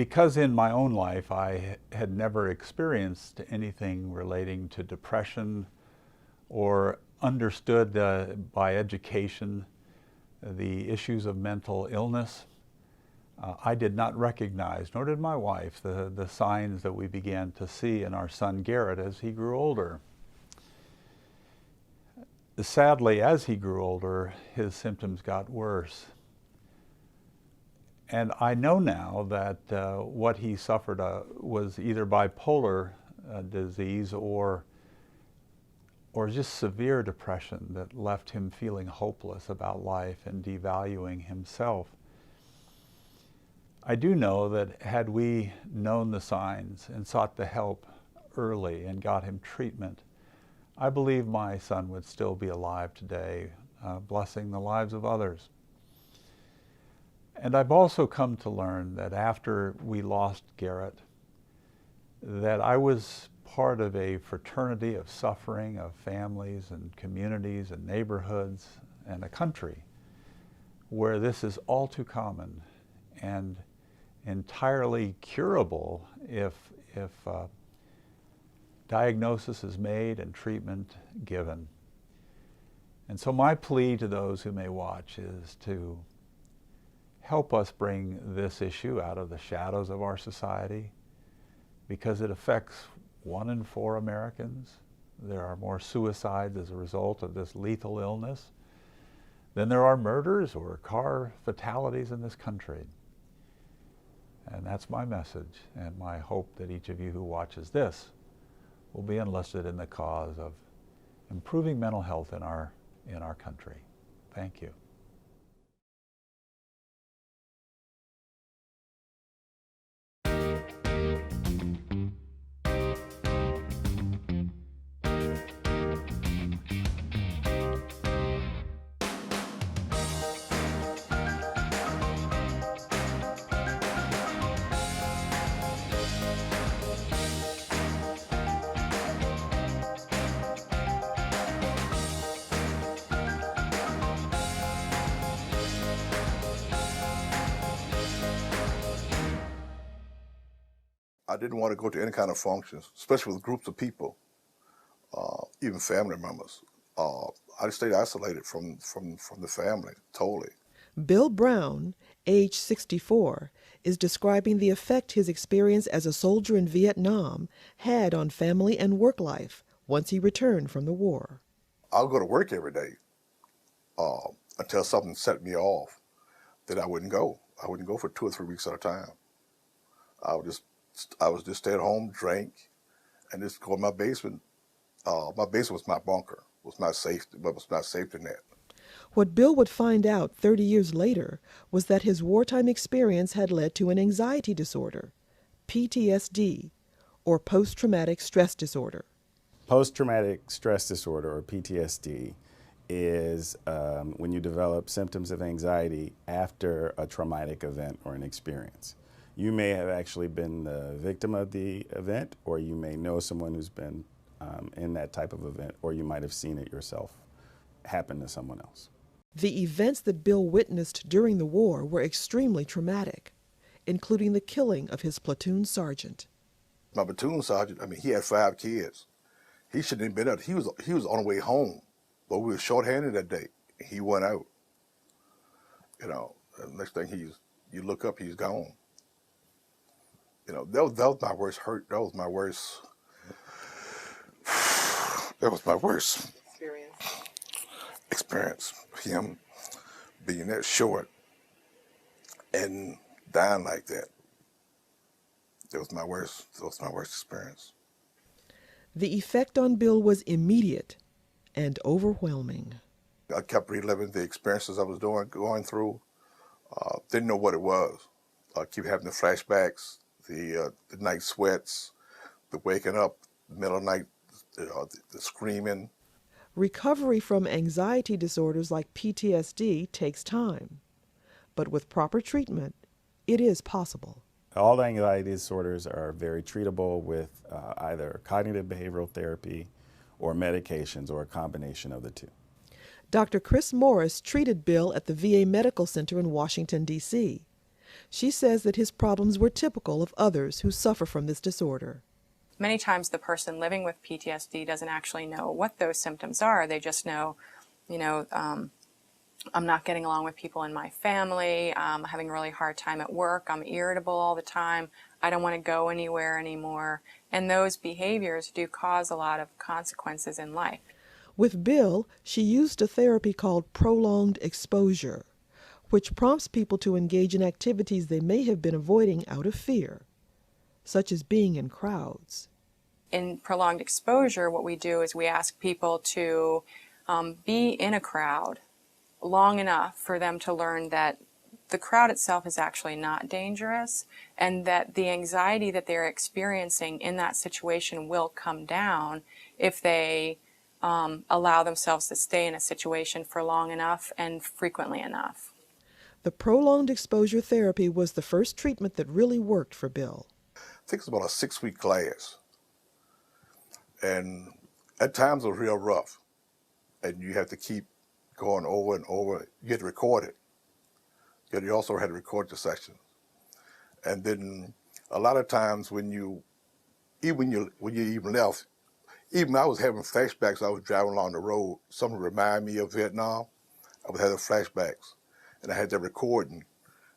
Because in my own life I had never experienced anything relating to depression or understood by education the issues of mental illness, I did not recognize, nor did my wife, the signs that we began to see in our son Garrett as he grew older. Sadly, as he grew older, his symptoms got worse. And I know now that what he suffered was either bipolar disease or just severe depression that left him feeling hopeless about life and devaluing himself. I do know that had we known the signs and sought the help early and got him treatment, I believe my son would still be alive today, blessing the lives of others. And I've also come to learn that after we lost Garrett, that I was part of a fraternity of suffering, of families and communities and neighborhoods and a country where this is all too common and entirely curable if diagnosis is made and treatment given. And so my plea to those who may watch is to help us bring this issue out of the shadows of our society, because it affects 1 in 4 Americans. There are more suicides as a result of this lethal illness than there are murders or car fatalities in this country. And that's my message, and my hope that each of you who watches this will be enlisted in the cause of improving mental health in our country. Thank you. I didn't want to go to any kind of functions, especially with groups of people, even family members. I stayed isolated from the family, totally. Bill Brown, age 64, is describing the effect his experience as a soldier in Vietnam had on family and work life once he returned from the war. I'll go to work every day until something set me off that I wouldn't go. I wouldn't go for 2 or 3 weeks at a time. I would just stay at home, drink, and just go in my basement. My basement was my bunker, was my safety net. What Bill would find out 30 years later was that his wartime experience had led to an anxiety disorder, PTSD, or post-traumatic stress disorder. Post-traumatic stress disorder, or PTSD, is when you develop symptoms of anxiety after a traumatic event or an experience. You may have actually been the victim of the event, or you may know someone who's been in that type of event, or you might have seen it yourself happen to someone else. The events that Bill witnessed during the war were extremely traumatic, including the killing of his platoon sergeant. My platoon sergeant, he had 5 kids. He shouldn't have been out. He was on the way home, but we were shorthanded that day. He went out. The next thing you look up, he's gone. That was my worst hurt. That was my worst experience. Him being that short and dying like that. That was my worst experience. The effect on Bill was immediate and overwhelming. I kept reliving the experiences I was going through. Didn't know what it was. I keep having the flashbacks. The night sweats, the waking up, middle of the night, the screaming. Recovery from anxiety disorders like PTSD takes time, but with proper treatment, it is possible. All anxiety disorders are very treatable with either cognitive behavioral therapy or medications, or a combination of the two. Dr. Chris Morris treated Bill at the VA Medical Center in Washington, D.C. She says that his problems were typical of others who suffer from this disorder. Many times the person living with PTSD doesn't actually know what those symptoms are. They just know, I'm not getting along with people in my family, I'm having a really hard time at work, I'm irritable all the time, I don't want to go anywhere anymore. And those behaviors do cause a lot of consequences in life. With Bill, she used a therapy called prolonged exposure, which prompts people to engage in activities they may have been avoiding out of fear, such as being in crowds. In prolonged exposure, what we do is we ask people to be in a crowd long enough for them to learn that the crowd itself is actually not dangerous, and that the anxiety that they're experiencing in that situation will come down if they allow themselves to stay in a situation for long enough and frequently enough. The prolonged exposure therapy was the first treatment that really worked for Bill. I think it's about a 6-week class. And at times it was real rough. And you have to keep going over and over. You had to record it. Yet you also had to record the sessions. And then a lot of times when you even left, even I was having flashbacks. I was driving along the road. Something reminded me of Vietnam. I was having flashbacks. And I had that recording.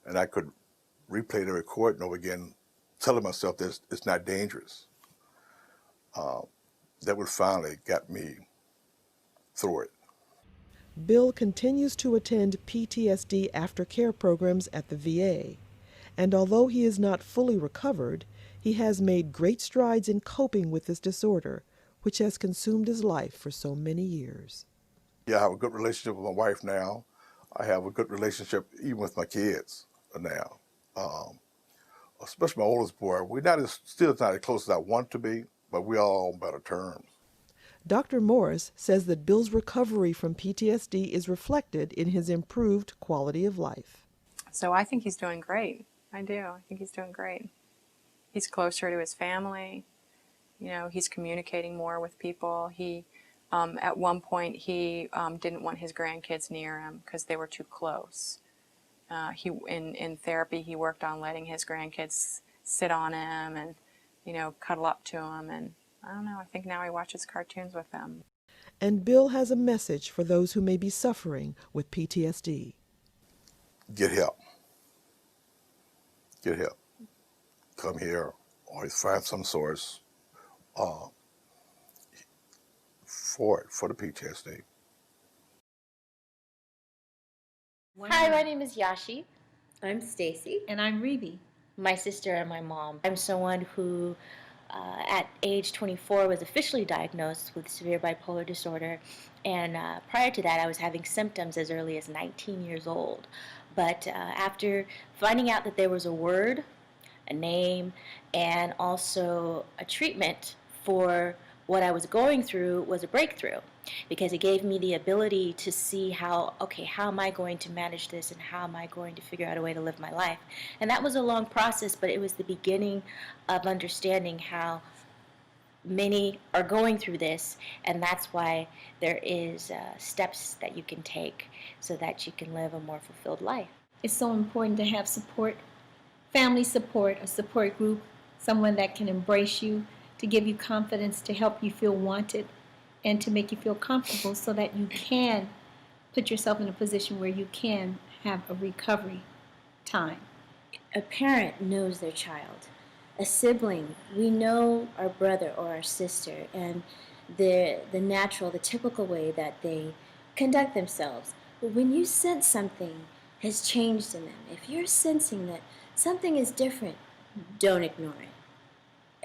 And I could replay the recording over again, telling myself that it's not dangerous. That would finally got me through it. Bill continues to attend PTSD aftercare programs at the VA, and although he is not fully recovered, he has made great strides in coping with this disorder, which has consumed his life for so many years. Yeah, I have a good relationship with my wife now. I have a good relationship even with my kids now. Especially my oldest boy. We're still not as close as I want to be, but we're all on better terms. Dr. Morris says that Bill's recovery from PTSD is reflected in his improved quality of life. So I think he's doing great. I do. I think he's doing great. He's closer to his family. He's communicating more with people. He, at one point, he didn't want his grandkids near him because they were too close. In therapy, he worked on letting his grandkids sit on him and, cuddle up to him. And I don't know, I think now he watches cartoons with them. And Bill has a message for those who may be suffering with PTSD. Get help. Get help. Come here, or find some source for the PTSD. Hi, my name is Yashi. I'm Stacy. And I'm Revi. My sister and my mom. I'm someone who, at age 24, was officially diagnosed with severe bipolar disorder. And prior to that, I was having symptoms as early as 19 years old. But after finding out that there was a word, a name, and also a treatment for what I was going through was a breakthrough, because it gave me the ability to see how am I going to manage this, and how am I going to figure out a way to live my life. And that was a long process, but it was the beginning of understanding how many are going through this, and that's why there is steps that you can take so that you can live a more fulfilled life. It's so important to have support, family support, a support group, someone that can embrace you, to give you confidence, to help you feel wanted, and to make you feel comfortable so that you can put yourself in a position where you can have a recovery time. A parent knows their child. A sibling, we know our brother or our sister and the typical way that they conduct themselves. But when you sense something has changed in them, if you're sensing that something is different, don't ignore it.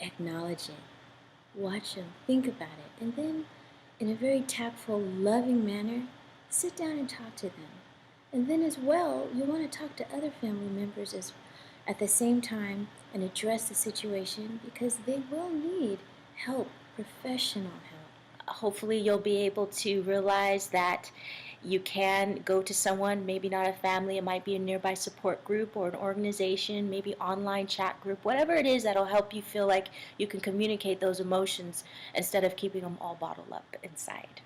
Acknowledge it. Watch them, think about it, and then in a very tactful, loving manner, sit down and talk to them. And then as well, you want to talk to other family members at the same time and address the situation, because they will need help, professional help. Hopefully you'll be able to realize that you can go to someone, maybe not a family, it might be a nearby support group or an organization, maybe online chat group, whatever it is that'll help you feel like you can communicate those emotions instead of keeping them all bottled up inside.